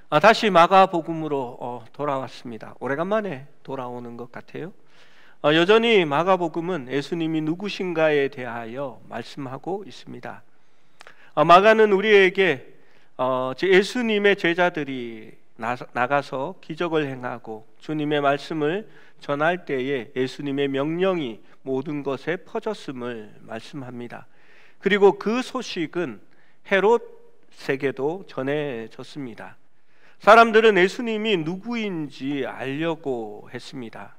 다시 마가복음으로 돌아왔습니다. 오래간만에 돌아오는 것 같아요. 여전히 마가복음은 예수님이 누구신가에 대하여 말씀하고 있습니다. 마가는 우리에게 예수님의 제자들이 나가서 기적을 행하고 주님의 말씀을 전할 때에 예수님의 명령이 모든 것에 퍼졌음을 말씀합니다. 그리고 그 소식은 헤롯에게도 전해졌습니다. 사람들은 예수님이 누구인지 알려고 했습니다.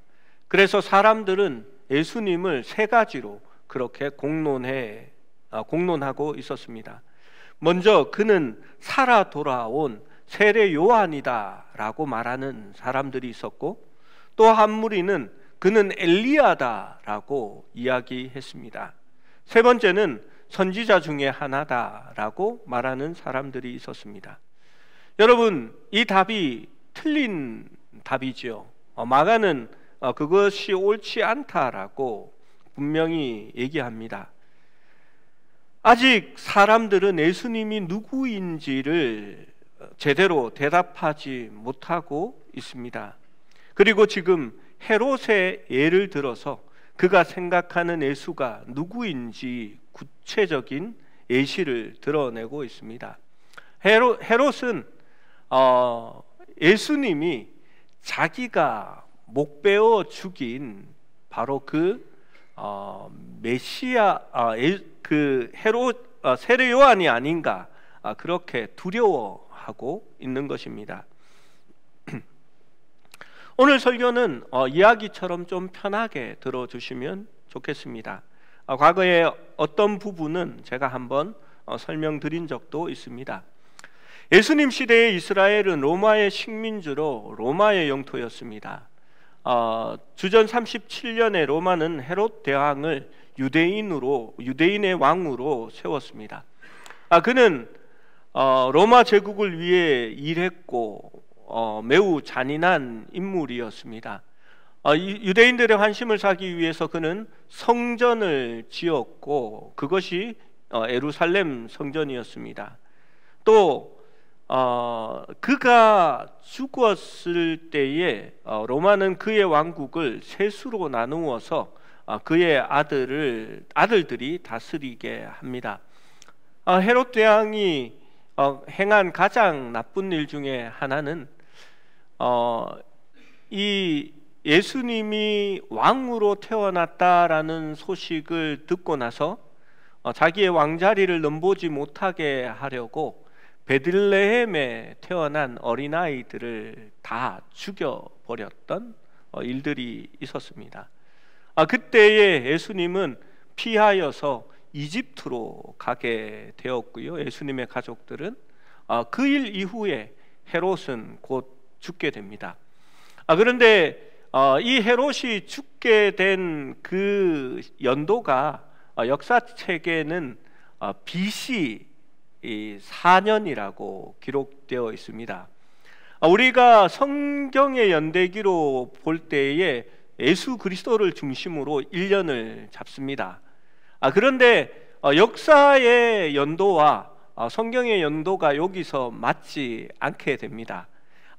그래서 사람들은 예수님을 세 가지로 그렇게 공론하고 있었습니다. 먼저 그는 살아 돌아온 세례 요한이다 라고 말하는 사람들이 있었고, 또 한 무리는 그는 엘리야다 라고 이야기했습니다. 세 번째는 선지자 중에 하나다 라고 말하는 사람들이 있었습니다. 여러분, 이 답이 틀린 답이죠. 마가는 그것이 옳지 않다라고 분명히 얘기합니다. 아직 사람들은 예수님이 누구인지를 제대로 대답하지 못하고 있습니다. 그리고 지금 헤롯의 예를 들어서 그가 생각하는 예수가 누구인지 구체적인 예시를 드러내고 있습니다. 헤롯은 예수님이 자기가 목베어 죽인 바로 그 메시아, 그 헤롯 세례 요한이 아닌가, 그렇게 두려워하고 있는 것입니다. 오늘 설교는 이야기처럼 좀 편하게 들어주시면 좋겠습니다. 과거에 어떤 부분은 제가 한번 설명드린 적도 있습니다. 예수님 시대의 이스라엘은 로마의 식민지로 로마의 영토였습니다. 주전 37년에 로마는 헤롯 대왕을 유대인의 왕으로 세웠습니다. 그는 로마 제국을 위해 일했고 매우 잔인한 인물이었습니다. 유대인들의 환심을 사기 위해서 그는 성전을 지었고 그것이 예루살렘 성전이었습니다. 또 그가 죽었을 때에 로마는 그의 왕국을 세 수로 나누어서 그의 아들들이 다스리게 합니다. 헤롯 대왕이 행한 가장 나쁜 일 중에 하나는 이 예수님이 왕으로 태어났다라는 소식을 듣고 나서 자기의 왕자리를 넘보지 못하게 하려고 베들레헴에 태어난 어린아이들을 다 죽여버렸던 일들이 있었습니다. 그때에 예수님은 피하여서 이집트로 가게 되었고요. 예수님의 가족들은 그 일 이후에 헤롯은 곧 죽게 됩니다. 그런데 이 헤롯이 죽게 된 그 연도가 역사책에는 BC 4년이라고 기록되어 있습니다. 우리가 성경의 연대기로 볼 때에 예수 그리스도를 중심으로 1년을 잡습니다. 그런데 역사의 연도와 성경의 연도가 여기서 맞지 않게 됩니다.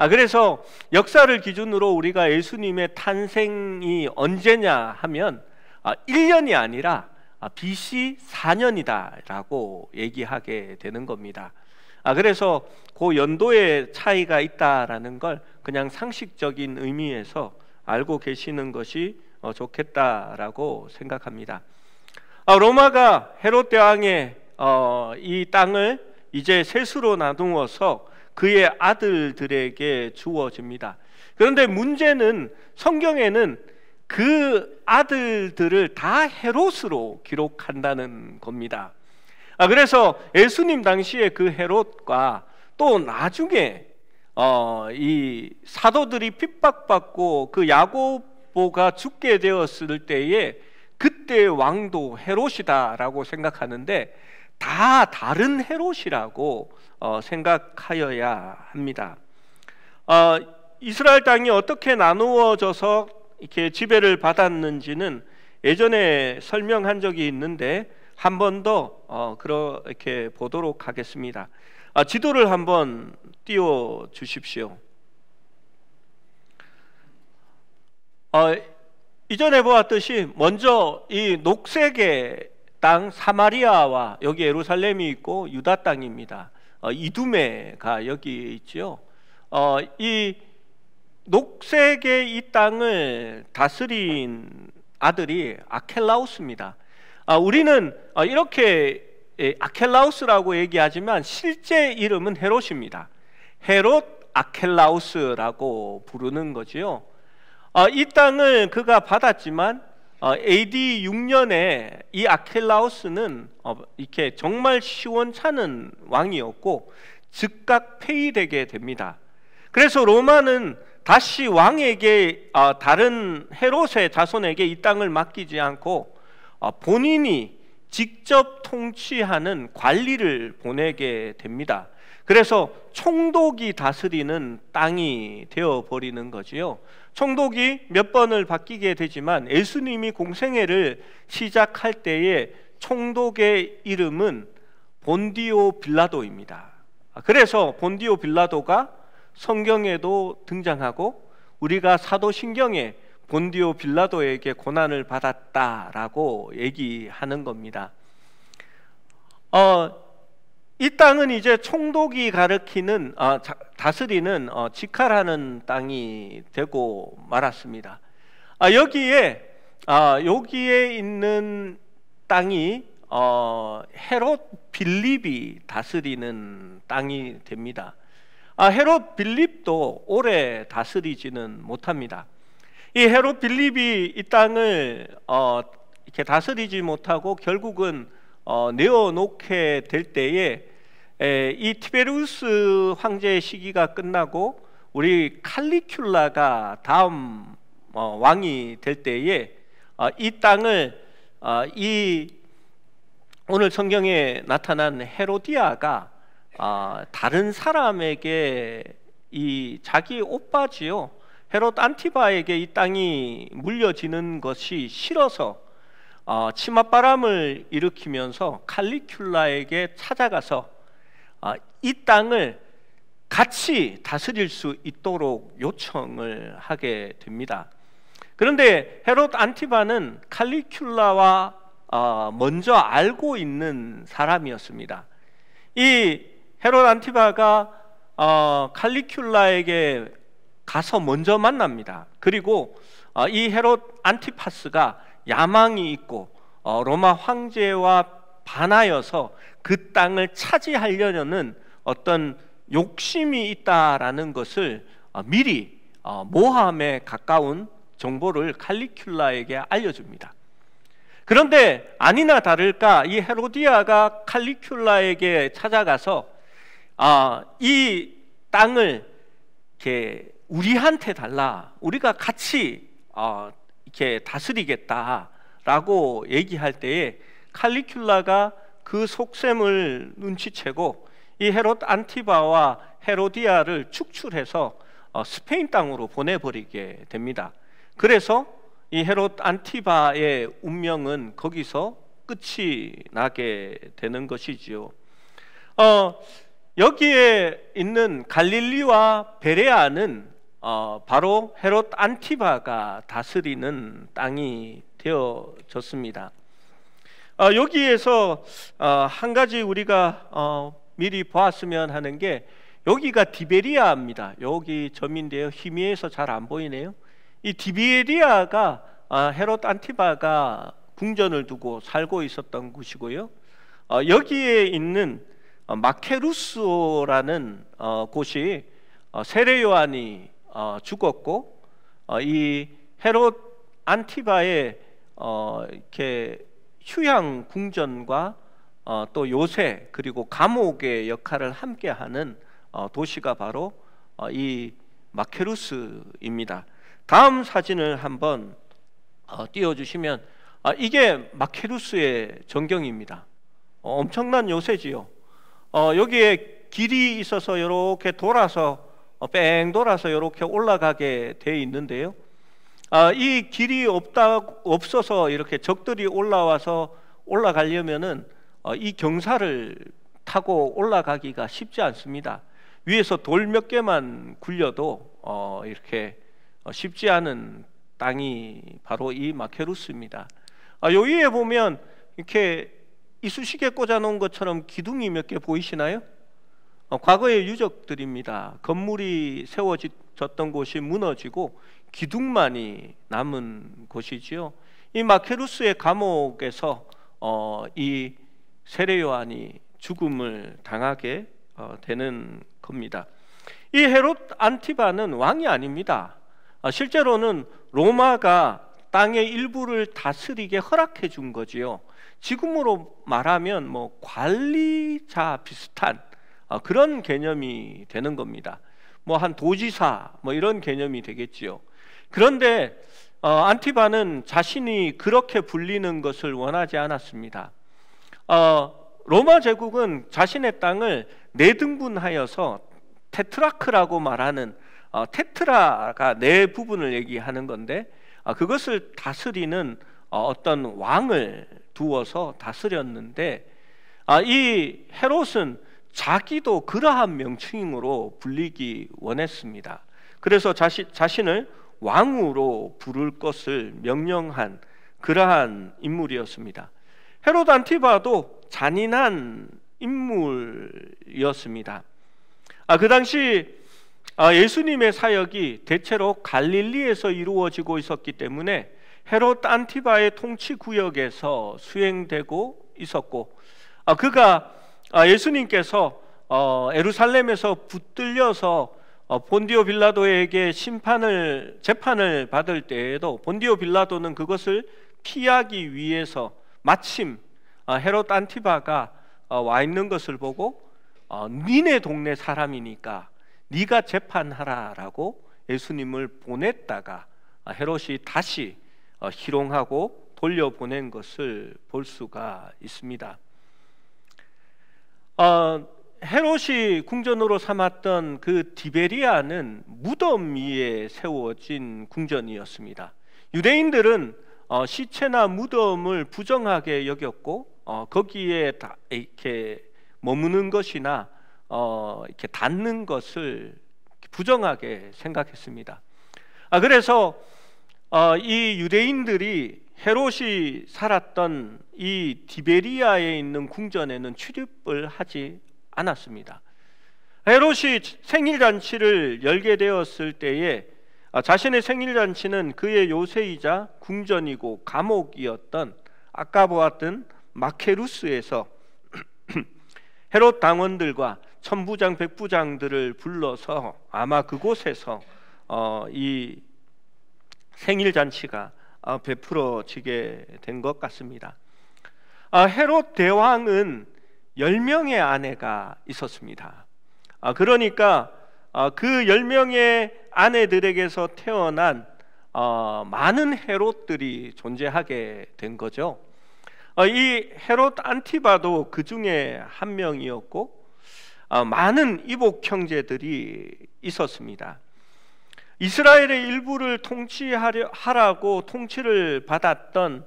그래서 역사를 기준으로 우리가 예수님의 탄생이 언제냐 하면 1년이 아니라 BC 4년이다 라고 얘기하게 되는 겁니다. 그래서 그 연도의 차이가 있다라는 걸 그냥 상식적인 의미에서 알고 계시는 것이 좋겠다라고 생각합니다. 로마가 헤롯 대왕의 이 땅을 이제 셋으로 나누어서 그의 아들들에게 주어집니다. 그런데 문제는 성경에는 그 아들들을 다 헤롯으로 기록한다는 겁니다. 그래서 예수님 당시에 그 헤롯과 또 나중에 이 사도들이 핍박받고 그 야고보가 죽게 되었을 때에 그때 왕도 헤롯이다라고 생각하는데 다 다른 헤롯이라고 생각하여야 합니다. 이스라엘 땅이 어떻게 나누어져서 이렇게 지배를 받았는지는 예전에 설명한 적이 있는데 한 번 더 그렇게 보도록 하겠습니다. 지도를 한번 띄워 주십시오. 이전에 보았듯이 먼저 이 녹색의 땅 사마리아와 여기 예루살렘이 있고 유다 땅입니다. 이두메가 여기 있죠. 이 녹색의 이 땅을 다스린 아들이 아켈라우스입니다. 우리는 이렇게 아켈라우스라고 얘기하지만 실제 이름은 헤롯입니다. 헤롯 아켈라우스라고 부르는 거지요. 이 땅을 그가 받았지만 AD 6년에 이 아켈라우스는 이렇게 정말 시원찮은 왕이었고 즉각 폐위되게 됩니다. 그래서 로마는 다시 왕에게 다른 헤롯의 자손에게 이 땅을 맡기지 않고 본인이 직접 통치하는 관리를 보내게 됩니다. 그래서 총독이 다스리는 땅이 되어버리는 거지요. 총독이 몇 번을 바뀌게 되지만 예수님이 공생애를 시작할 때의 총독의 이름은 본디오 빌라도입니다. 그래서 본디오 빌라도가 성경에도 등장하고 우리가 사도신경에 본디오 빌라도에게 고난을 받았다라고 얘기하는 겁니다. 이 땅은 이제 총독이 가리키는 다스리는 직할하는 땅이 되고 말았습니다. 여기에 있는 땅이 헤롯 빌립이 다스리는 땅이 됩니다. 헤롯 빌립도 오래 다스리지는 못합니다. 이 헤롯 빌립이 이 땅을 이렇게 다스리지 못하고 결국은 내어놓게 될 때에 이 티베리우스 황제의 시기가 끝나고 우리 칼리큘라가 다음 왕이 될 때에 이 땅을 이 오늘 성경에 나타난 헤로디아가 다른 사람에게 이 자기 오빠지요 헤롯 안티바에게 이 땅이 물려지는 것이 싫어서 치맛바람을 일으키면서 칼리큘라에게 찾아가서 이 땅을 같이 다스릴 수 있도록 요청을 하게 됩니다. 그런데 헤롯 안티바는 칼리큘라와 먼저 알고 있는 사람이었습니다. 이 헤롯 안티바가 칼리큘라에게 가서 먼저 만납니다. 그리고 이 헤롯 안티파스가 야망이 있고 로마 황제와 반하여서 그 땅을 차지하려는 어떤 욕심이 있다라는 것을 미리 모함에 가까운 정보를 칼리큘라에게 알려줍니다. 그런데 아니나 다를까 이 헤로디아가 칼리큘라에게 찾아가서 이 땅을 이렇게 우리한테 달라, 우리가 같이 이렇게 다스리겠다라고 얘기할 때에 칼리큘라가 그 속셈을 눈치채고 이 헤롯 안티바와 헤로디아를 축출해서 스페인 땅으로 보내버리게 됩니다. 그래서 이 헤롯 안티바의 운명은 거기서 끝이 나게 되는 것이지요. 여기에 있는 갈릴리와 베레아는 바로 헤롯 안티바가 다스리는 땅이 되어졌습니다. 여기에서 한 가지 우리가 미리 보았으면 하는 게 여기가 디베리아입니다. 여기 점인데요. 희미해서 잘 안 보이네요. 이 디베리아가 헤롯 안티바가 궁전을 두고 살고 있었던 곳이고요. 여기에 있는 마케루스라는 곳이 세례 요한이 죽었고 이 헤롯 안티바의 이렇게 휴양 궁전과 또 요새 그리고 감옥의 역할을 함께하는 도시가 바로 이 마케루스입니다. 다음 사진을 한번 띄워주시면 이게 마케루스의 전경입니다. 엄청난 요새지요. 여기에 길이 있어서 이렇게 돌아서 뺑 돌아서 이렇게 올라가게 돼 있는데요. 이 길이 없어서 이렇게 적들이 올라와서 올라가려면은 이 경사를 타고 올라가기가 쉽지 않습니다. 위에서 돌 몇 개만 굴려도 이렇게 쉽지 않은 땅이 바로 이 마케루스입니다. 요 위에 보면 이렇게 이쑤시개 꽂아 놓은 것처럼 기둥이 몇 개 보이시나요? 과거의 유적들입니다. 건물이 세워졌던 곳이 무너지고 기둥만이 남은 곳이지요. 이 마케루스의 감옥에서 이 세례 요한이 죽음을 당하게 되는 겁니다. 이 헤롯 안티바는 왕이 아닙니다. 실제로는 로마가 땅의 일부를 다스리게 허락해 준 거지요. 지금으로 말하면 뭐 관리자 비슷한 그런 개념이 되는 겁니다. 뭐 한 도지사 뭐 이런 개념이 되겠지요. 그런데 안티바는 자신이 그렇게 불리는 것을 원하지 않았습니다. 로마 제국은 자신의 땅을 네 등분하여서 테트라크라고 말하는 테트라가 네 부분을 얘기하는 건데 그것을 다스리는 어떤 왕을 두어서 다스렸는데 이 헤롯은 자기도 그러한 명칭으로 불리기 원했습니다. 그래서 자신을 왕으로 부를 것을 명령한 그러한 인물이었습니다. 헤롯 안티바도 잔인한 인물이었습니다. 그 당시 예수님의 사역이 대체로 갈릴리에서 이루어지고 있었기 때문에 헤롯 안티바의 통치 구역에서 수행되고 있었고, 그가 예수님께서 예루살렘에서 붙들려서 본디오 빌라도에게 재판을 받을 때에도 본디오 빌라도는 그것을 피하기 위해서 마침 헤롯 안티바가 와 있는 것을 보고 니네 동네 사람이니까 네가 재판하라라고 예수님을 보냈다가 헤롯이 다시 희롱하고 돌려보낸 것을 볼 수가 있습니다. 헤롯이 궁전으로 삼았던 그 디베리아는 무덤 위에 세워진 궁전이었습니다. 유대인들은 시체나 무덤을 부정하게 여겼고 거기에 이렇게 머무는 것이나 이렇게 닿는 것을 부정하게 생각했습니다. 그래서 이 유대인들이 헤롯이 살았던 이 디베리아에 있는 궁전에는 출입을 하지 않았습니다. 헤롯이 생일잔치를 열게 되었을 때에 자신의 생일잔치는 그의 요새이자 궁전이고 감옥이었던 아까 보았던 마케루스에서 헤롯 당원들과 천부장 백부장들을 불러서 아마 그곳에서 이 생일잔치가 베풀어지게 된 것 같습니다. 헤롯 대왕은 10명의 아내가 있었습니다. 그러니까 그 10명의 아내들에게서 태어난 많은 헤롯들이 존재하게 된 거죠. 이 헤롯 안티바도 그 중에 한 명이었고 많은 이복 형제들이 있었습니다. 이스라엘의 일부를 통치하라고 통치를 받았던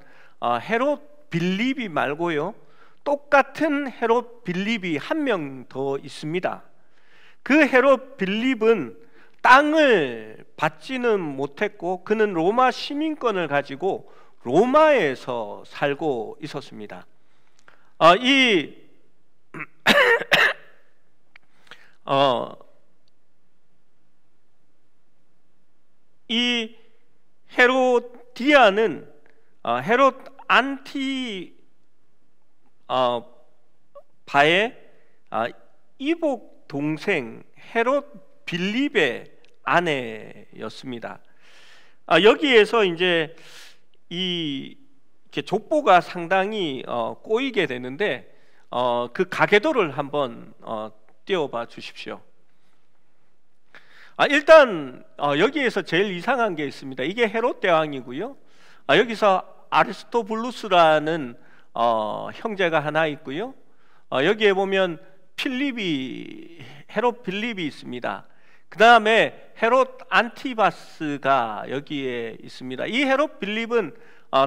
헤롯 빌립이 말고요, 똑같은 헤롯 빌립이 한 명 더 있습니다. 그 헤롯 빌립은 땅을 받지는 못했고 그는 로마 시민권을 가지고 로마에서 살고 있었습니다. 이 헤로디아는 헤롯 안티바의 이복 동생 헤롯 빌립의 아내였습니다. 여기에서 이제 이렇게 족보가 상당히 꼬이게 되는데 그 가계도를 한번 띄워봐 주십시오. 일단 여기에서 제일 이상한 게 있습니다. 이게 헤롯 대왕이고요. 여기서 아리스토블루스라는 형제가 하나 있고요. 여기에 보면 헤롯 빌립이 있습니다. 그 다음에 헤롯 안티바스가 여기에 있습니다. 이 헤롯 빌립은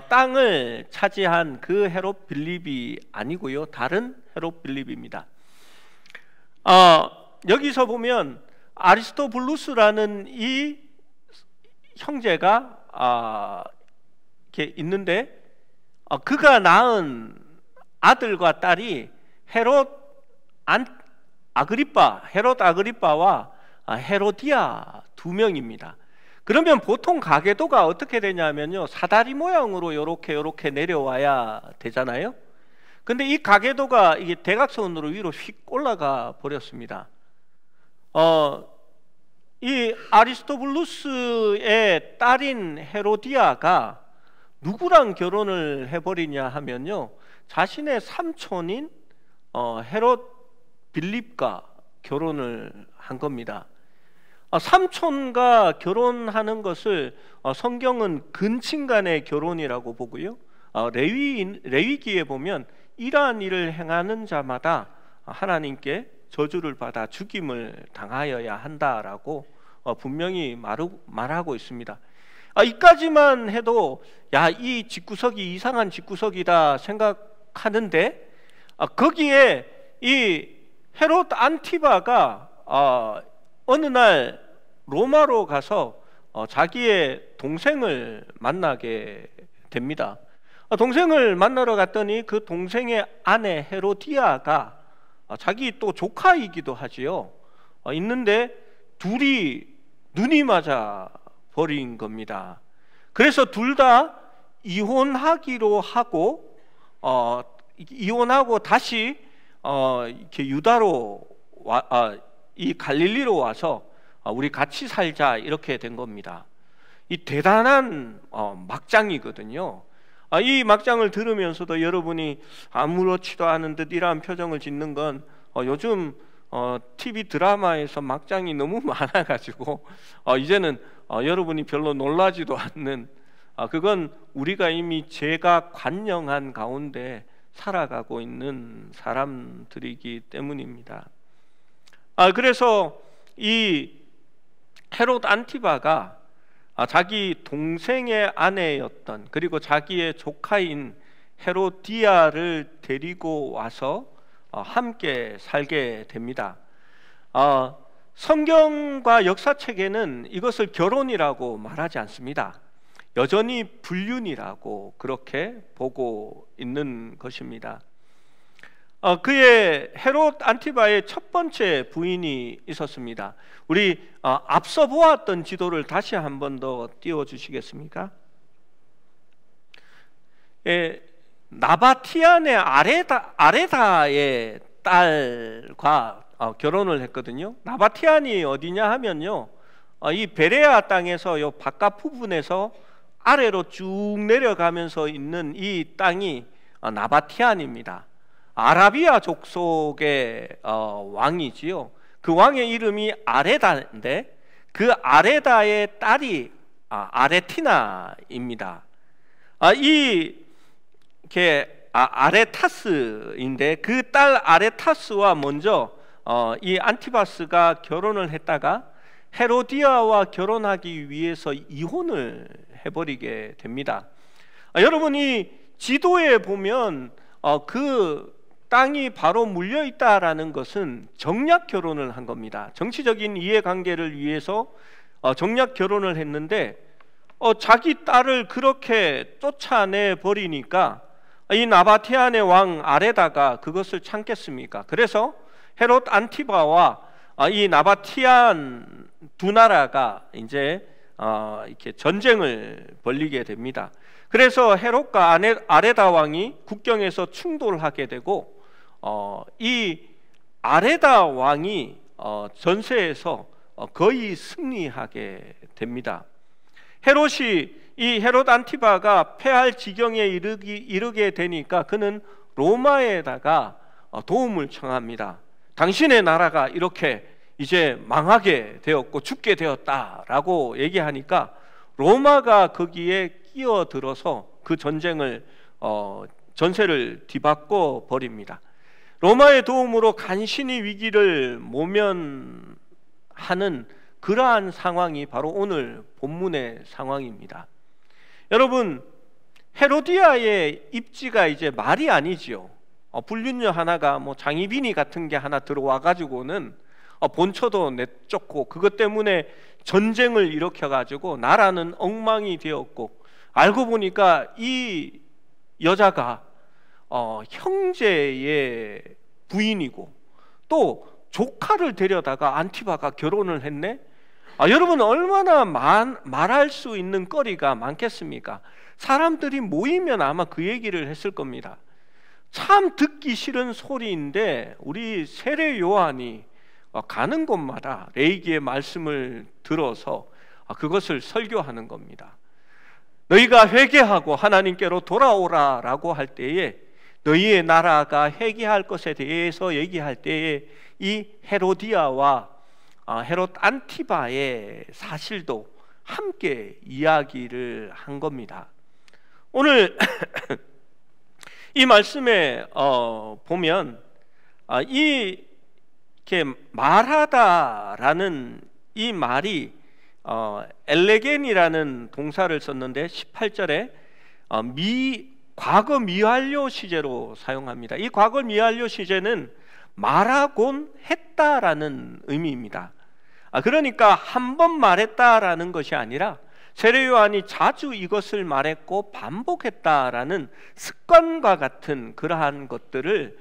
땅을 차지한 그 헤롯 빌립이 아니고요, 다른 헤롯 빌립입니다. 여기서 보면 아리스토블루스라는 이 형제가 이렇게 있는데 그가 낳은 아들과 딸이 헤롯 아그리빠와 헤로디아 두 명입니다. 그러면 보통 가계도가 어떻게 되냐면요, 사다리 모양으로 요렇게 내려와야 되잖아요. 근데 이 가계도가 이게 대각선으로 위로 휙 올라가 버렸습니다. 이 아리스토블루스의 딸인 헤로디아가 누구랑 결혼을 해버리냐 하면요, 자신의 삼촌인 헤롯 빌립과 결혼을 한 겁니다. 삼촌과 결혼하는 것을 성경은 근친간의 결혼이라고 보고요, 레위기에 보면 이러한 일을 행하는 자마다 하나님께 저주를 받아 죽임을 당하여야 한다라고 분명히 말하고 있습니다. 이까지만 해도 이 집구석이 이상한 집구석이다 생각하는데, 거기에 이 헤롯 안티바가 어느 날 로마로 가서 자기의 동생을 만나게 됩니다. 동생을 만나러 갔더니 그 동생의 아내 헤로디아가 자기 또 조카이기도 하지요. 있는데 둘이 눈이 맞아 버린 겁니다. 그래서 둘 다 이혼하기로 하고 이혼하고 다시 이렇게 유다로 이 갈릴리로 와서 우리 같이 살자 이렇게 된 겁니다. 이 대단한 막장이거든요. 이 막장을 들으면서도 여러분이 아무렇지도 않은 듯 이러한 표정을 짓는 건 요즘 TV 드라마에서 막장이 너무 많아가지고 이제는 여러분이 별로 놀라지도 않는, 그건 우리가 이미 죄가 관영한 가운데 살아가고 있는 사람들이기 때문입니다. 그래서 이 헤롯 안티바가 자기 동생의 아내였던, 그리고 자기의 조카인 헤로디아를 데리고 와서 함께 살게 됩니다. 성경과 역사책에는 이것을 결혼이라고 말하지 않습니다. 여전히 불륜이라고 그렇게 보고 있는 것입니다. 그의 헤롯 안티바의 첫 번째 부인이 있었습니다. 우리 앞서 보았던 지도를 다시 한 번 더 띄워주시겠습니까? 나바티안의 아레다의 딸과 결혼을 했거든요. 나바티안이 어디냐 하면요, 이 베레아 땅에서 요 바깥 부분에서 아래로 쭉 내려가면서 있는 이 땅이 나바티안입니다. 아라비아 족속의 왕이지요. 그 왕의 이름이 아레다인데 그 아레다의 딸이 아레티나입니다. 이게 아레타스인데 그 딸 아레타스와 먼저 이 안티바스가 결혼을 했다가 헤로디아와 결혼하기 위해서 이혼을 해버리게 됩니다. 여러분이 지도에 보면 그 땅이 바로 물려 있다라는 것은 정략 결혼을 한 겁니다. 정치적인 이해관계를 위해서 정략 결혼을 했는데 자기 딸을 그렇게 쫓아내 버리니까 이 나바티안의 왕 아레다가 그것을 참겠습니까? 그래서 헤롯 안티바와 이 나바티안 두 나라가 이제 이렇게 전쟁을 벌이게 됩니다. 그래서 헤롯과 아레다 왕이 국경에서 충돌하게 되고 이 아레다 왕이 전세에서 거의 승리하게 됩니다. 이 헤롯 안티바가 패할 지경에 이르게 되니까 그는 로마에다가 도움을 청합니다. 당신의 나라가 이렇게 이제 망하게 되었고 죽게 되었다라고 얘기하니까 로마가 거기에 끼어들어서 그 전쟁을 전세를 뒤바꿔 버립니다. 로마의 도움으로 간신히 위기를 모면하는 그러한 상황이 바로 오늘 본문의 상황입니다. 여러분, 헤로디아의 입지가 이제 말이 아니지요. 불륜녀 하나가 뭐 장희빈이 같은 게 하나 들어와 가지고는 본처도 내쫓고 그것 때문에 전쟁을 일으켜 가지고 나라는 엉망이 되었고, 알고 보니까 이 여자가 형제의 부인이고 또 조카를 데려다가 안티바가 결혼을 했네. 여러분, 얼마나 말할 수 있는 거리가 많겠습니까? 사람들이 모이면 아마 그 얘기를 했을 겁니다. 참 듣기 싫은 소리인데 우리 세례 요한이 가는 곳마다 레이기의 말씀을 들어서 그것을 설교하는 겁니다. 너희가 회개하고 하나님께로 돌아오라 라고 할 때에, 너희의 나라가 회개할 것에 대해서 얘기할 때에 이 헤로디아와 헤롯 안티바의 사실도 함께 이야기를 한 겁니다. 오늘 이 말씀에 보면 이렇게 말하다라는 이 말이 엘레겐이라는 동사를 썼는데 18절에 과거 미완료 시제로 사용합니다. 이 과거 미완료 시제는 말하곤 했다라는 의미입니다. 그러니까 한 번 말했다라는 것이 아니라 세례 요한이 자주 이것을 말했고 반복했다라는 습관과 같은 그러한 것들을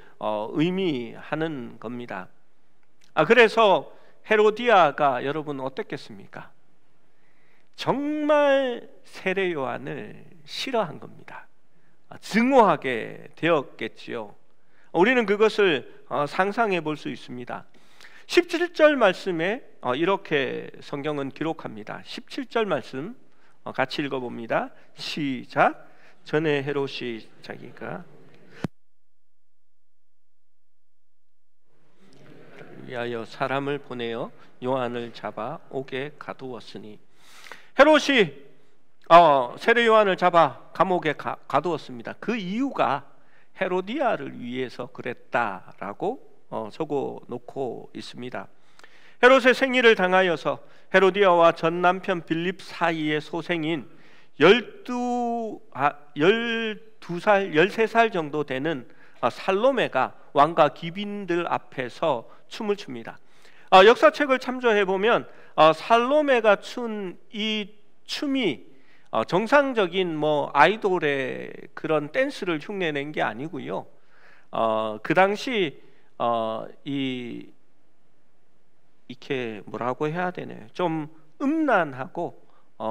의미하는 겁니다. 그래서 헤로디아가 여러분 어떻겠습니까? 정말 세례 요한을 싫어한 겁니다. 증오하게 되었겠지요. 우리는 그것을 상상해 볼 수 있습니다. 17절 말씀에 이렇게 성경은 기록합니다. 17절 말씀 같이 읽어봅니다. 시작. 전에 헤롯이 자기가 위하여 사람을 보내어 요한을 잡아 옥에 가두었으니, 헤롯이 세례 요한을 잡아 감옥에 가두었습니다. 그 이유가 헤로디아를 위해서 그랬다라고 적어 놓고 있습니다. 헤롯의 생일을 당하여서 헤로디아와 전 남편 빌립 사이의 소생인 13살 정도 되는 살로메가 왕과 귀빈들 앞에서 춤을 춥니다. 역사책을 참조해 보면 살로메가 춘 이 춤이 정상적인 아이돌의 그런 댄스를 흉내낸 게 아니고요. 그 당시 이렇게 뭐라고 해야 되나요? 좀 음란하고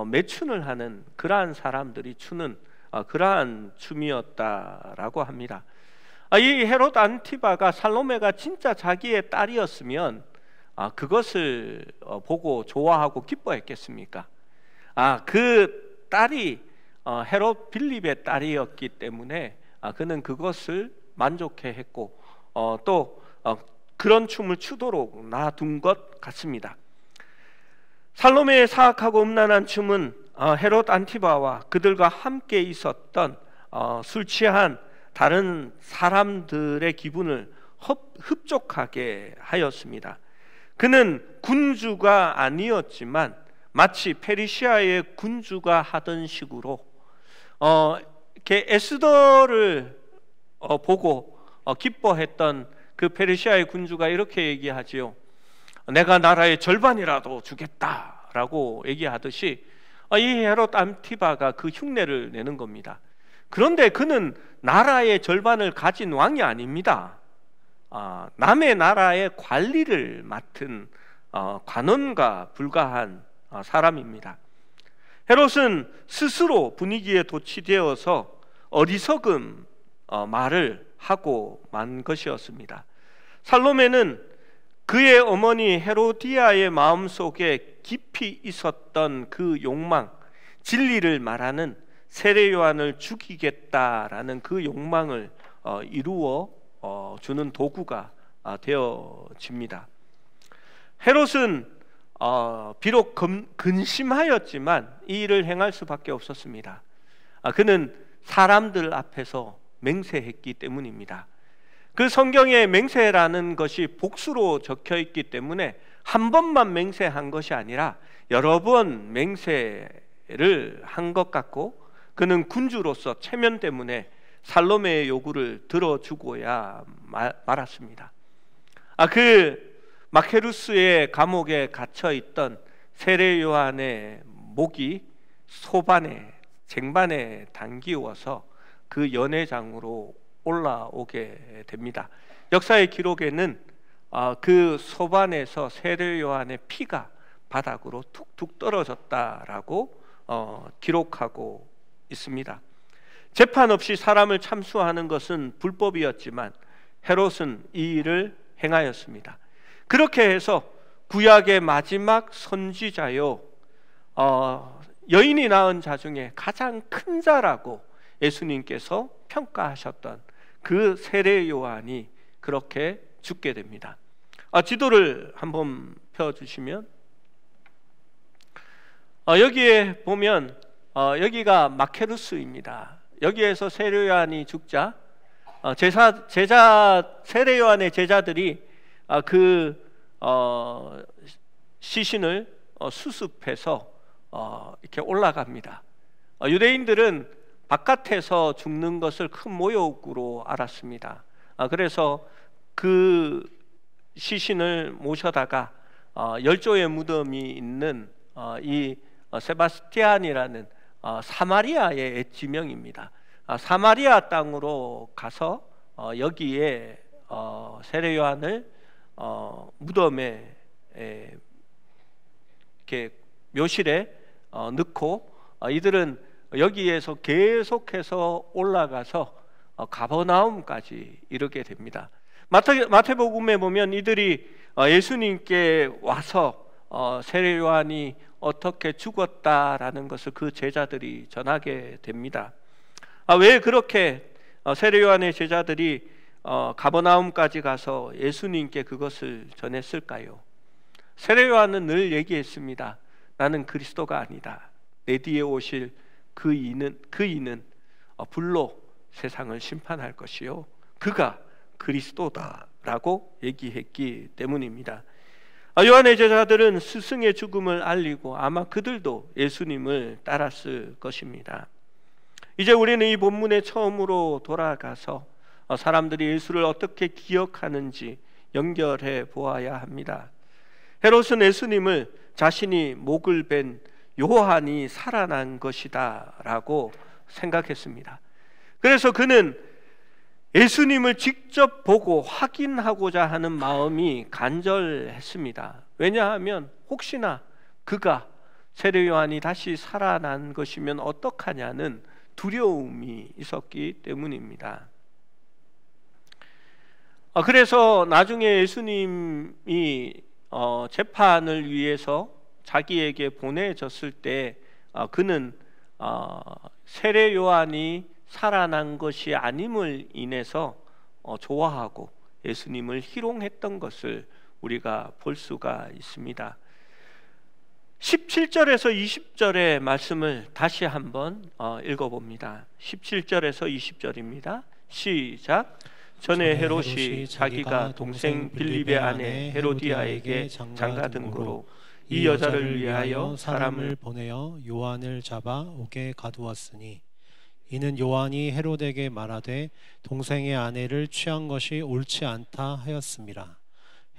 매춘을 하는 그러한 사람들이 추는 그러한 춤이었다라고 합니다. 이 헤롯 안티바가 살로메가 진짜 자기의 딸이었으면 그것을 보고 좋아하고 기뻐했겠습니까? 그 딸이 헤롯 빌립의 딸이었기 때문에 그는 그것을 만족해했고 또 그런 춤을 추도록 놔둔 것 같습니다. 살로메의 사악하고 음란한 춤은 헤롯 안티바와 그들과 함께 있었던 술 취한 다른 사람들의 기분을 흡족하게 하였습니다. 그는 군주가 아니었지만 마치 페르시아의 군주가 하던 식으로 이렇게 에스더를 보고 기뻐했던 그 페르시아의 군주가 이렇게 얘기하지요. 내가 나라의 절반이라도 주겠다라고 얘기하듯이 이 헤롯 안티바가 그 흉내를 내는 겁니다. 그런데 그는 나라의 절반을 가진 왕이 아닙니다. 남의 나라의 관리를 맡은 관원과 불과한 사람입니다. 헤롯은 스스로 분위기에 도취되어서 어리석은 말을 하고 만 것이었습니다. 살로메는 그의 어머니 헤로디아의 마음속에 깊이 있었던 그 욕망, 진리를 말하는 세례 요한을 죽이겠다라는 그 욕망을 이루어 주는 도구가 되어집니다. 헤롯은 비록 근심하였지만 이 일을 행할 수밖에 없었습니다. 그는 사람들 앞에서 맹세했기 때문입니다. 그 성경에 맹세라는 것이 복수로 적혀 있기 때문에 한 번만 맹세한 것이 아니라 여러 번 맹세를 한 것 같고, 그는 군주로서 체면 때문에 살로메의 요구를 들어주고야 말았습니다. 그 마케루스의 감옥에 갇혀 있던 세례 요한의 목이 소반에 쟁반에 담기워서 그 연회장으로 올라오게 됩니다. 역사의 기록에는 그 소반에서 세례 요한의 피가 바닥으로 툭툭 떨어졌다라고 기록하고 있습니다. 재판 없이 사람을 참수하는 것은 불법이었지만 헤롯은 이 일을 행하였습니다. 그렇게 해서 구약의 마지막 선지자요, 여인이 낳은 자 중에 가장 큰 자라고 예수님께서 평가하셨던 그 세례 요한이 그렇게 죽게 됩니다. 지도를 한번 펴주시면 여기에 보면 여기가 마케루스입니다. 여기에서 세례 요한이 죽자 세례 요한의 제자들이 그 시신을 수습해서 이렇게 올라갑니다. 유대인들은 바깥에서 죽는 것을 큰 모욕으로 알았습니다. 그래서 그 시신을 모셔다가 열조의 무덤이 있는 이 세바스티안이라는 사마리아의 지명입니다. 사마리아 땅으로 가서 여기에 세례 요한을 무덤에 이렇게 묘실에 넣고 이들은 여기에서 계속해서 올라가서 가버나움까지 이르게 됩니다. 마태복음에 보면 이들이 예수님께 와서 세례 요한이 어떻게 죽었다라는 것을 그 제자들이 전하게 됩니다. 왜 그렇게 세례 요한의 제자들이 가버나움까지 가서 예수님께 그것을 전했을까요? 세례 요한은 늘 얘기했습니다. 나는 그리스도가 아니다. 내 뒤에 오실 그 이는 불로 세상을 심판할 것이요 그가 그리스도다라고 얘기했기 때문입니다. 요한의 제자들은 스승의 죽음을 알리고 아마 그들도 예수님을 따랐을 것입니다. 이제 우리는 이 본문에 처음으로 돌아가서 사람들이 예수를 어떻게 기억하는지 연결해 보아야 합니다. 헤롯은 예수님을 자신이 목을 벤 요한이 살아난 것이다 라고 생각했습니다. 그래서 그는 예수님을 직접 보고 확인하고자 하는 마음이 간절했습니다. 왜냐하면 혹시나 그가 세례 요한이 다시 살아난 것이면 어떡하냐는 두려움이 있었기 때문입니다. 그래서 나중에 예수님이 재판을 위해서 자기에게 보내졌을 때 그는 세례 요한이 살아난 것이 아님을 인해서 좋아하고 예수님을 희롱했던 것을 우리가 볼 수가 있습니다. 17절에서 20절의 말씀을 다시 한번 읽어봅니다. 17절에서 20절입니다. 시작. 전에 헤롯이 자기가 동생 빌립의 아내 헤로디아에게 장가든 고로 이 여자를 위하여 사람을 보내어 요한을 잡아 옥에 가두었으니 이는 요한이 헤롯에게 말하되 동생의 아내를 취한 것이 옳지 않다 하였습니다.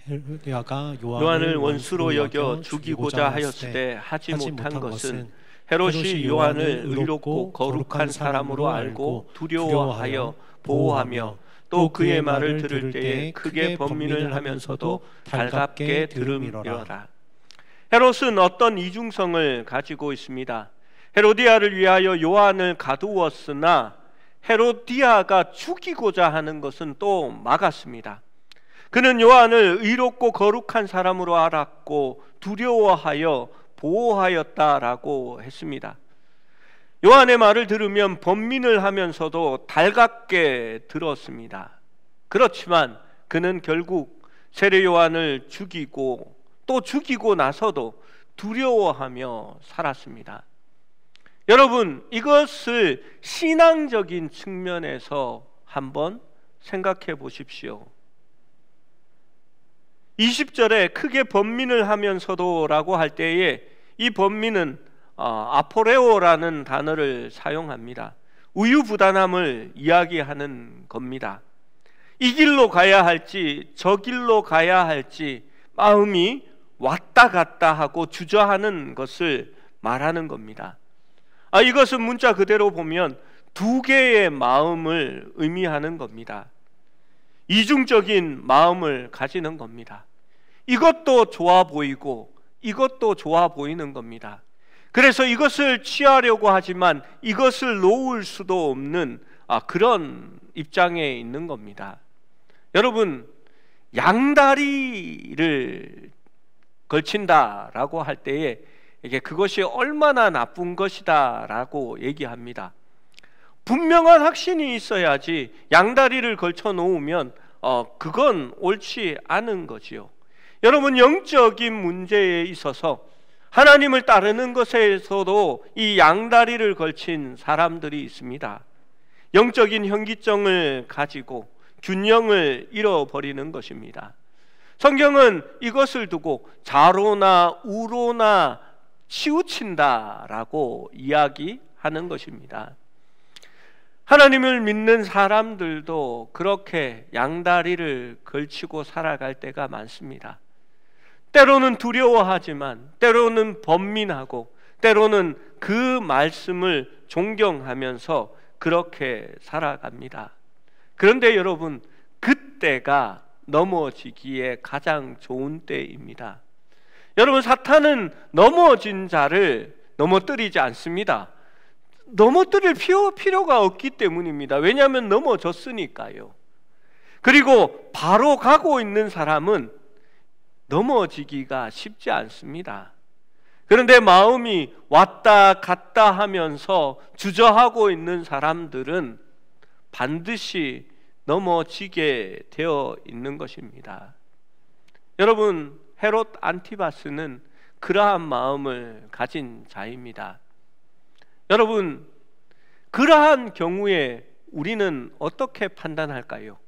헤로디아가 요한을 원수로 여겨 죽이고자 하였을 때 하지 못한 것은 헤롯이 요한을 의롭고 거룩한 사람으로 알고 두려워하여 보호하며 또 그의 말을 들을 때에 크게 번민을 하면서도 달갑게 들음이로라. 헤롯은 어떤 이중성을 가지고 있습니다. 헤로디아를 위하여 요한을 가두었으나 헤로디아가 죽이고자 하는 것은 또 막았습니다. 그는 요한을 의롭고 거룩한 사람으로 알았고 두려워하여 보호하였다라고 했습니다. 요한의 말을 들으면 번민을 하면서도 달갑게 들었습니다. 그렇지만 그는 결국 세례 요한을 죽이고 또 죽이고 나서도 두려워하며 살았습니다. 여러분, 이것을 신앙적인 측면에서 한번 생각해 보십시오. 20절에 크게 번민을 하면서도 라고 할 때에 이 번민은 아포레오라는 단어를 사용합니다. 우유부단함을 이야기하는 겁니다. 이 길로 가야 할지 저 길로 가야 할지 마음이 왔다 갔다 하고 주저하는 것을 말하는 겁니다. 이것은 문자 그대로 보면 두 개의 마음을 의미하는 겁니다. 이중적인 마음을 가지는 겁니다. 이것도 좋아 보이고 이것도 좋아 보이는 겁니다. 그래서 이것을 취하려고 하지만 이것을 놓을 수도 없는 그런 입장에 있는 겁니다. 여러분, 양다리를 걸친다라고 할 때에 이게 그것이 얼마나 나쁜 것이다라고 얘기합니다. 분명한 확신이 있어야지 양다리를 걸쳐 놓으면 그건 옳지 않은 거지요. 여러분, 영적인 문제에 있어서 하나님을 따르는 것에서도 이 양다리를 걸친 사람들이 있습니다. 영적인 현기증을 가지고 균형을 잃어버리는 것입니다. 성경은 이것을 두고 좌로나 우로나 치우친다라고 이야기하는 것입니다. 하나님을 믿는 사람들도 그렇게 양다리를 걸치고 살아갈 때가 많습니다. 때로는 두려워하지만 때로는 번민하고 때로는 그 말씀을 존경하면서 그렇게 살아갑니다. 그런데 여러분, 그때가 넘어지기에 가장 좋은 때입니다. 여러분, 사탄은 넘어진 자를 넘어뜨리지 않습니다. 넘어뜨릴 필요가 없기 때문입니다. 왜냐하면 넘어졌으니까요. 그리고 바로 가고 있는 사람은 넘어지기가 쉽지 않습니다. 그런데 마음이 왔다 갔다 하면서 주저하고 있는 사람들은 반드시 넘어지게 되어 있는 것입니다. 여러분, 헤롯 안티바스는 그러한 마음을 가진 자입니다. 여러분, 그러한 경우에 우리는 어떻게 판단할까요?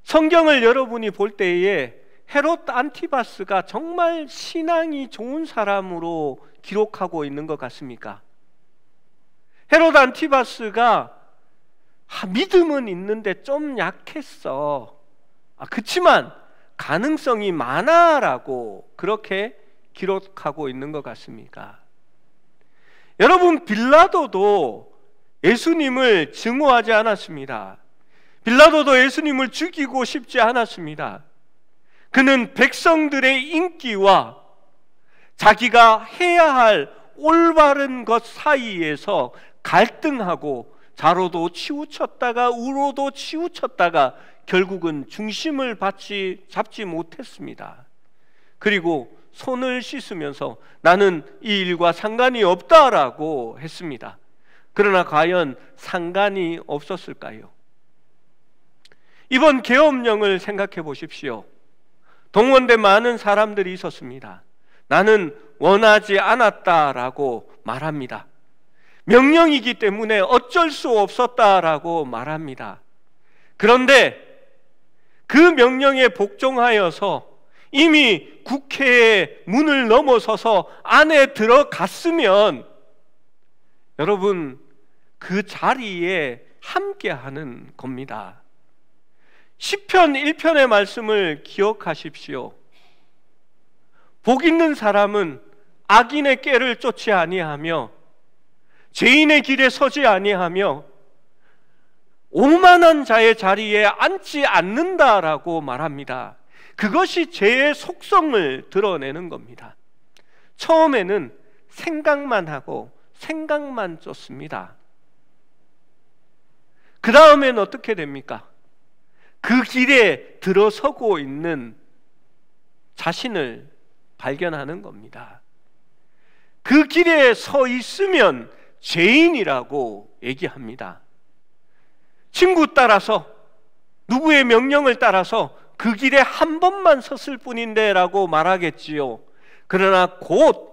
성경을 여러분이 볼 때에 헤롯 안티바스가 정말 신앙이 좋은 사람으로 기록하고 있는 것 같습니까? 헤롯 안티바스가 믿음은 있는데 좀 약했어. 그치만 가능성이 많아라고 그렇게 기록하고 있는 것 같습니까? 여러분, 빌라도도 예수님을 증오하지 않았습니다. 빌라도도 예수님을 죽이고 싶지 않았습니다. 그는 백성들의 인기와 자기가 해야 할 올바른 것 사이에서 갈등하고 좌로도 치우쳤다가 우로도 치우쳤다가 결국은 중심을 잡지 못했습니다. 그리고 손을 씻으면서 나는 이 일과 상관이 없다라고 했습니다. 그러나 과연 상관이 없었을까요? 이번 계엄령을 생각해 보십시오. 동원된 많은 사람들이 있었습니다. 나는 원하지 않았다라고 말합니다. 명령이기 때문에 어쩔 수 없었다라고 말합니다. 그런데 그 명령에 복종하여서 이미 국회의 문을 넘어서서 안에 들어갔으면 여러분, 그 자리에 함께하는 겁니다. 시편 1편의 말씀을 기억하십시오. 복 있는 사람은 악인의 꾀를 쫓지 아니하며 죄인의 길에 서지 아니하며 오만한 자의 자리에 앉지 않는다라고 말합니다. 그것이 죄의 속성을 드러내는 겁니다. 처음에는 생각만 하고 생각만 쫓습니다. 그 다음엔 어떻게 됩니까? 그 길에 들어서고 있는 자신을 발견하는 겁니다. 그 길에 서 있으면 죄인이라고 얘기합니다. 친구 따라서, 누구의 명령을 따라서 그 길에 한 번만 섰을 뿐인데 라고 말하겠지요. 그러나 곧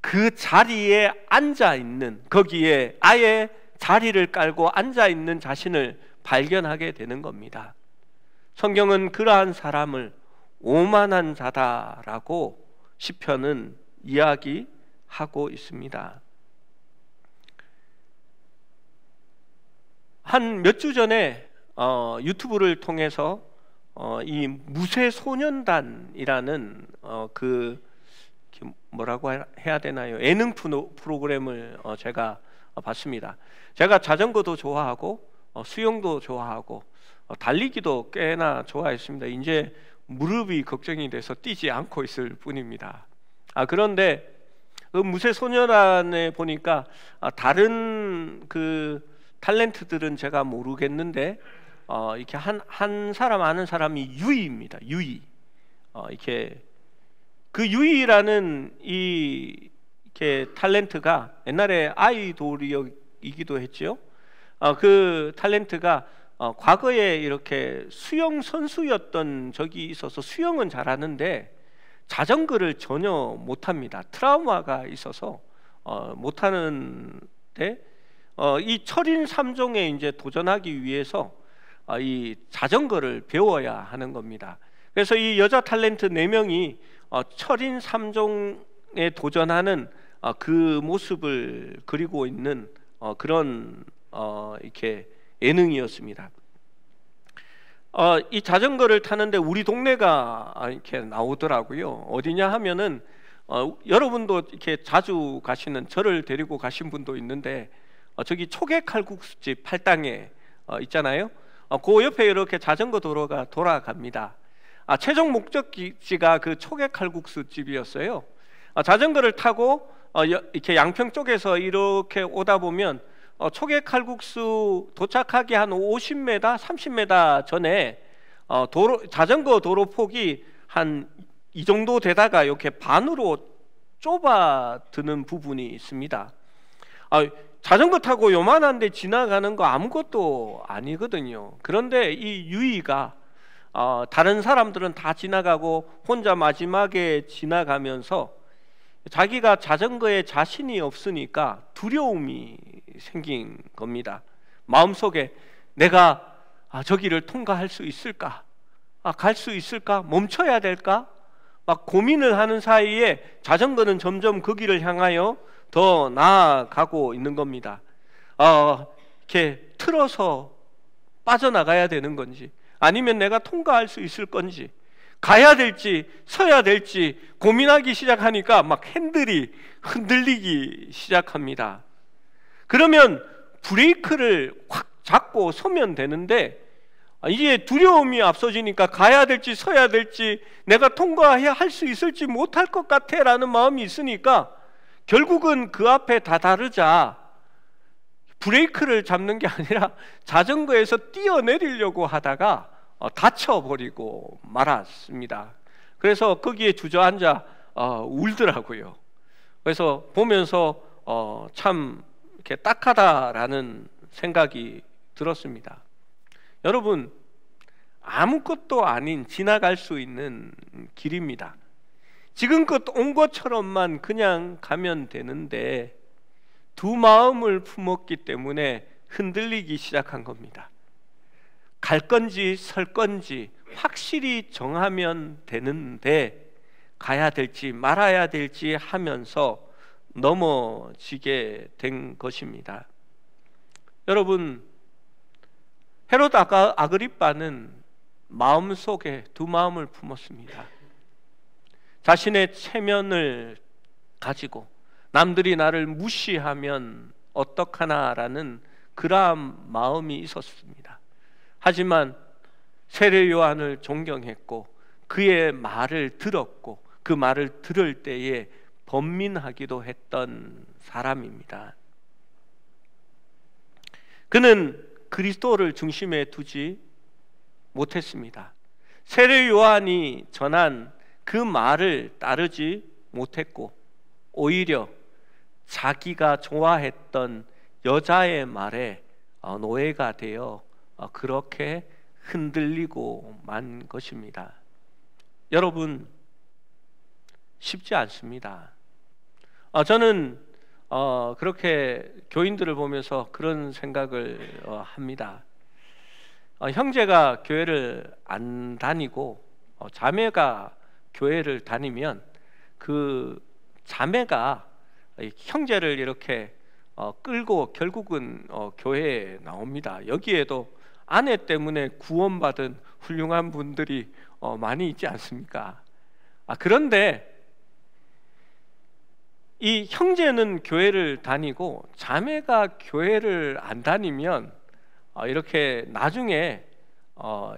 그 자리에 앉아있는, 거기에 아예 자리를 깔고 앉아있는 자신을 발견하게 되는 겁니다. 성경은 그러한 사람을 오만한 자다라고 시편은 이야기하고 있습니다. 한 몇 주 전에 유튜브를 통해서 이 무쇠소년단이라는 그 뭐라고 해야 되나요? 예능 프로그램을 제가 봤습니다. 제가 자전거도 좋아하고 수영도 좋아하고 달리기도 꽤나 좋아했습니다. 이제 무릎이 걱정이 돼서 뛰지 않고 있을 뿐입니다. 그런데 그 무쇠소년단에 보니까 다른 그 탤런트들은 제가 모르겠는데 이렇게 한 사람 아는 사람이 유이입니다. 유이. 이렇게 그 유이라는 이렇게 탤런트가 옛날에 아이돌이기도 했죠. 그 탤런트가 과거에 이렇게 수영 선수였던 적이 있어서 수영은 잘하는데 자전거를 전혀 못합니다. 트라우마가 있어서 못하는데 이 철인 3종에 이제 도전하기 위해서 이 자전거를 배워야 하는 겁니다. 그래서 이 여자 탤런트 4명이 철인 3종에 도전하는 그 모습을 그리고 있는 그런 이렇게 예능이었습니다. 이 자전거를 타는데 우리 동네가 이렇게 나오더라고요. 어디냐 하면은 여러분도 이렇게 자주 가시는, 저를 데리고 가신 분도 있는데 저기 초계칼국수집 팔당에 있잖아요. 그 옆에 이렇게 자전거 도로가 돌아갑니다. 최종 목적지가 그 초계칼국수집이었어요. 자전거를 타고 이렇게 양평 쪽에서 이렇게 오다 보면 초계칼국수 도착하기 한 50m, 30m 전에 자전거 도로 폭이 한 이 정도 되다가 이렇게 반으로 좁아드는 부분이 있습니다. 자전거 타고 요만한 데 지나가는 거 아무것도 아니거든요. 그런데 이 유이가 다른 사람들은 다 지나가고 혼자 마지막에 지나가면서 자기가 자전거에 자신이 없으니까 두려움이 생긴 겁니다. 마음속에 내가 저기를 통과할 수 있을까? 갈 수 있을까? 멈춰야 될까? 막 고민을 하는 사이에 자전거는 점점 그 길을 향하여 더 나아가고 있는 겁니다. 이렇게 틀어서 빠져나가야 되는 건지, 아니면 내가 통과할 수 있을 건지, 가야 될지 서야 될지 고민하기 시작하니까 막 핸들이 흔들리기 시작합니다. 그러면 브레이크를 확 잡고 서면 되는데 이제 두려움이 앞서지니까 가야 될지 서야 될지, 내가 통과해야 할 수 있을지 못할 것 같아 라는 마음이 있으니까 결국은 그 앞에 다다르자 브레이크를 잡는 게 아니라 자전거에서 뛰어내리려고 하다가 다쳐버리고 말았습니다. 그래서 거기에 주저앉아 울더라고요. 그래서 보면서 참 이렇게 딱하다라는 생각이 들었습니다. 여러분, 아무것도 아닌 지나갈 수 있는 길입니다. 지금껏 온 것처럼만 그냥 가면 되는데 두 마음을 품었기 때문에 흔들리기 시작한 겁니다. 갈 건지 설 건지 확실히 정하면 되는데 가야 될지 말아야 될지 하면서 넘어지게 된 것입니다. 여러분, 헤롯 아그리빠는 마음속에 두 마음을 품었습니다. 자신의 체면을 가지고 남들이 나를 무시하면 어떡하나라는 그러한 마음이 있었습니다. 하지만 세례 요한을 존경했고 그의 말을 들었고 그 말을 들을 때에 번민하기도 했던 사람입니다. 그는 그리스도를 중심에 두지 못했습니다. 세례 요한이 전한 그 말을 따르지 못했고 오히려 자기가 좋아했던 여자의 말에 노예가 되어 그렇게 흔들리고 만 것입니다. 여러분, 쉽지 않습니다. 저는 그렇게 교인들을 보면서 그런 생각을 합니다. 형제가 교회를 안 다니고 자매가 교회를 다니면 그 자매가 형제를 이렇게 끌고 결국은 교회에 나옵니다. 여기에도 아내 때문에 구원받은 훌륭한 분들이 많이 있지 않습니까? 그런데 이 형제는 교회를 다니고 자매가 교회를 안 다니면 이렇게 나중에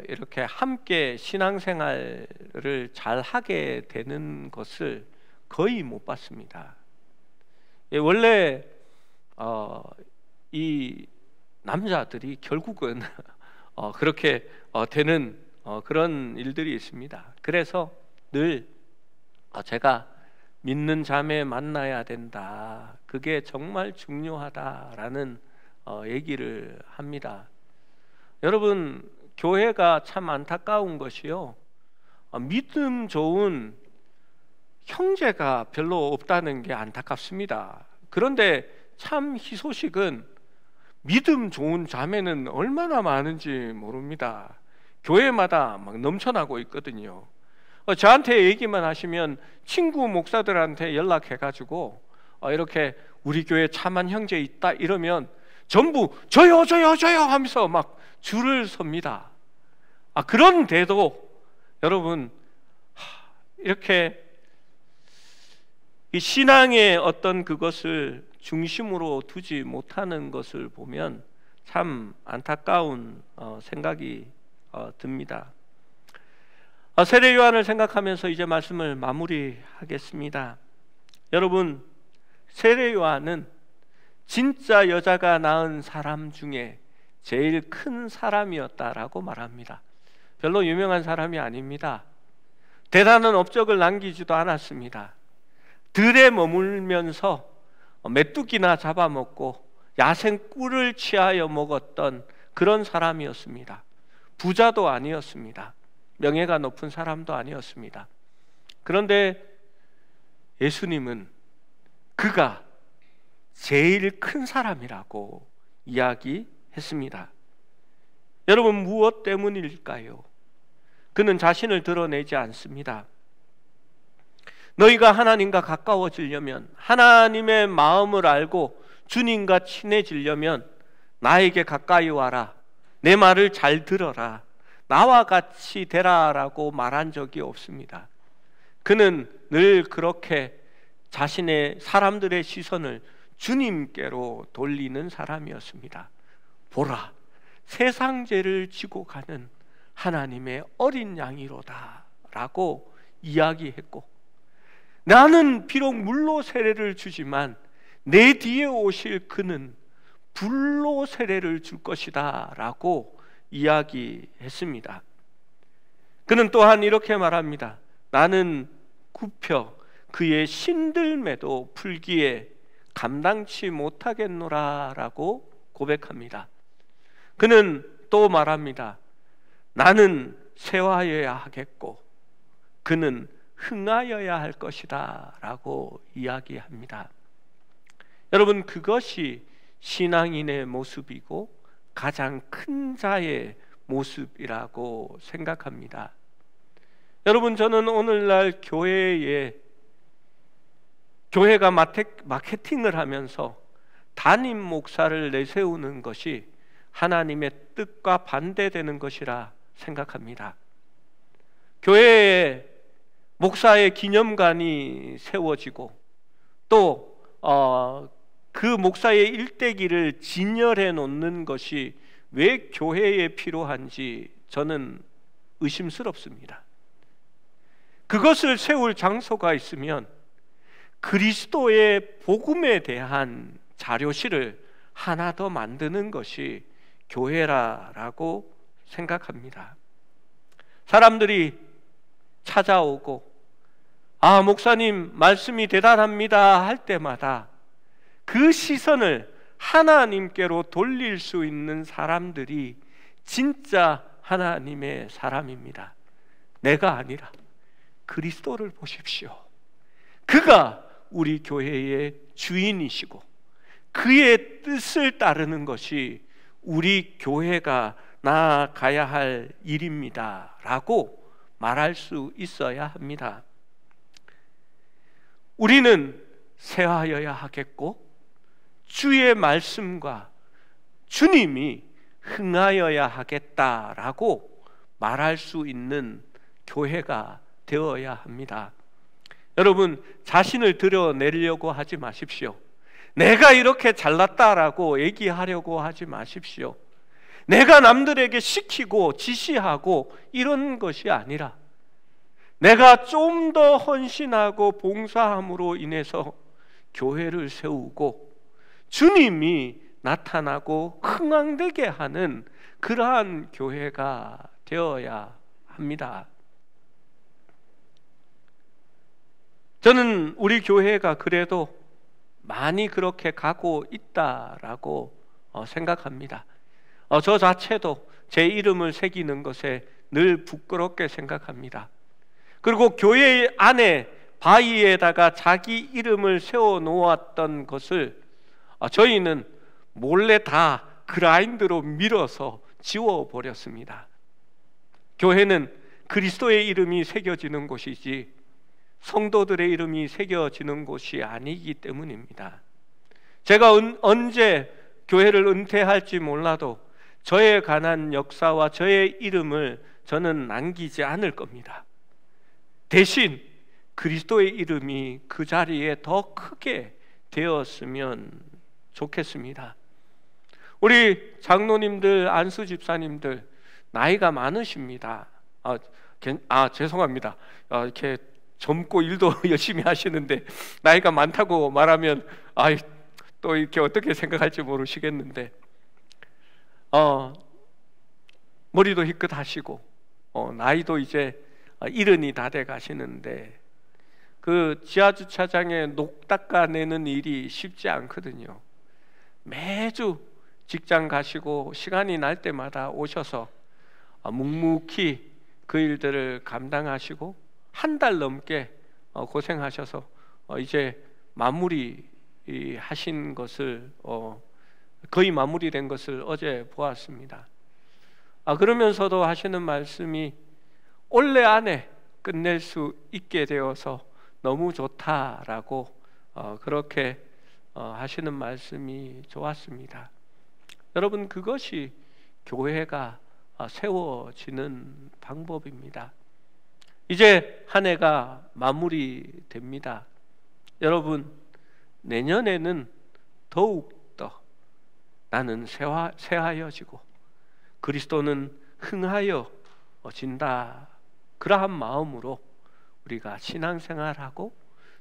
이렇게 함께 신앙생활을 잘 하게 되는 것을 거의 못 봤습니다. 원래 이 남자들이 결국은 그렇게 되는 그런 일들이 있습니다. 그래서 늘 제가 믿는 자매 만나야 된다, 그게 정말 중요하다라는 얘기를 합니다. 여러분, 교회가 참 안타까운 것이요, 믿음 좋은 형제가 별로 없다는 게 안타깝습니다. 그런데 참 희소식은 믿음 좋은 자매는 얼마나 많은지 모릅니다. 교회마다 막 넘쳐나고 있거든요. 저한테 얘기만 하시면 친구 목사들한테 연락해가지고 이렇게 우리 교회 참한 형제 있다 이러면 전부 저요 하면서 막 줄을 섭니다. 그런데도 여러분, 이렇게 이 신앙의 어떤 그것을 중심으로 두지 못하는 것을 보면 참 안타까운 생각이 듭니다. 세례 요한을 생각하면서 이제 말씀을 마무리하겠습니다. 여러분, 세례 요한은 진짜 여자가 낳은 사람 중에 제일 큰 사람이었다라고 말합니다. 별로 유명한 사람이 아닙니다. 대단한 업적을 남기지도 않았습니다. 들에 머물면서 메뚜기나 잡아먹고 야생 꿀을 취하여 먹었던 그런 사람이었습니다. 부자도 아니었습니다. 명예가 높은 사람도 아니었습니다. 그런데 예수님은 그가 제일 큰 사람이라고 이야기했습니다. 여러분, 무엇 때문일까요? 그는 자신을 드러내지 않습니다. 너희가 하나님과 가까워지려면, 하나님의 마음을 알고 주님과 친해지려면 나에게 가까이 와라, 내 말을 잘 들어라, 나와 같이 되라라고 말한 적이 없습니다. 그는 늘 그렇게 자신의 사람들의 시선을 주님께로 돌리는 사람이었습니다. 보라, 세상 죄를 지고 가는 하나님의 어린 양이로다 라고 이야기했고, 나는 비록 물로 세례를 주지만 내 뒤에 오실 그는 불로 세례를 줄 것이다 라고 이야기했습니다. 그는 또한 이렇게 말합니다. 나는 굽혀 그의 신들매도 풀기에 감당치 못하겠노라 라고 고백합니다. 그는 또 말합니다. 나는 쇠하여야 하겠고 그는 흥하여야 할 것이다 라고 이야기합니다. 여러분, 그것이 신앙인의 모습이고 가장 큰 자의 모습이라고 생각합니다. 여러분, 저는 오늘날 교회가 마케팅을 하면서 담임 목사를 내세우는 것이 하나님의 뜻과 반대되는 것이라 생각합니다. 교회에 목사의 기념관이 세워지고 또 그 목사의 일대기를 진열해 놓는 것이 왜 교회에 필요한지 저는 의심스럽습니다. 그것을 세울 장소가 있으면 그리스도의 복음에 대한 자료실을 하나 더 만드는 것이 교회라고 생각합니다. 사람들이 찾아오고 목사님 말씀이 대단합니다 할 때마다 그 시선을 하나님께로 돌릴 수 있는 사람들이 진짜 하나님의 사람입니다. 내가 아니라 그리스도를 보십시오. 그가 우리 교회의 주인이시고 그의 뜻을 따르는 것이 우리 교회가 나아가야 할 일입니다 라고 말할 수 있어야 합니다. 우리는 쇠하여야 하겠고 주의 말씀과 주님이 흥하여야 하겠다라고 말할 수 있는 교회가 되어야 합니다. 여러분, 자신을 드러내려고 하지 마십시오. 내가 이렇게 잘났다라고 얘기하려고 하지 마십시오. 내가 남들에게 시키고 지시하고 이런 것이 아니라 내가 좀 더 헌신하고 봉사함으로 인해서 교회를 세우고 주님이 나타나고 흥왕되게 하는 그러한 교회가 되어야 합니다. 저는 우리 교회가 그래도 많이 그렇게 가고 있다라고 생각합니다. 저 자체도 제 이름을 새기는 것에 늘 부끄럽게 생각합니다. 그리고 교회 안에 바위에다가 자기 이름을 세워 놓았던 것을 저희는 몰래 다 그라인드로 밀어서 지워버렸습니다. 교회는 그리스도의 이름이 새겨지는 곳이지 성도들의 이름이 새겨지는 곳이 아니기 때문입니다. 제가 언제 교회를 은퇴할지 몰라도 저에 관한 역사와 저의 이름을 저는 남기지 않을 겁니다. 대신 그리스도의 이름이 그 자리에 더 크게 되었으면 좋겠습니다. 우리 장로님들, 안수 집사님들 나이가 많으십니다. 죄송합니다. 이렇게 젊고 일도 열심히 하시는데 나이가 많다고 말하면 또 이렇게 어떻게 생각할지 모르시겠는데 머리도 희끗하시고 나이도 이제 70이 다 돼 가시는데 그 지하주차장에 녹 닦아내는 일이 쉽지 않거든요. 매주 직장 가시고 시간이 날 때마다 오셔서 묵묵히 그 일들을 감당하시고 한 달 넘게 고생하셔서 이제 마무리 하신 것을 거의 마무리된 것을 어제 보았습니다. 그러면서도 하시는 말씀이 올해 안에 끝낼 수 있게 되어서 너무 좋다라고 그렇게 하시는 말씀이 좋았습니다. 여러분, 그것이 교회가 세워지는 방법입니다. 이제 한 해가 마무리됩니다. 여러분, 내년에는 더욱더 나는 새하여지고 그리스도는 흥하여진다, 그러한 마음으로 우리가 신앙생활하고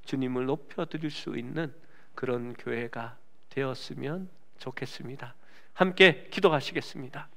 주님을 높여드릴 수 있는 그런 교회가 되었으면 좋겠습니다. 함께 기도하시겠습니다.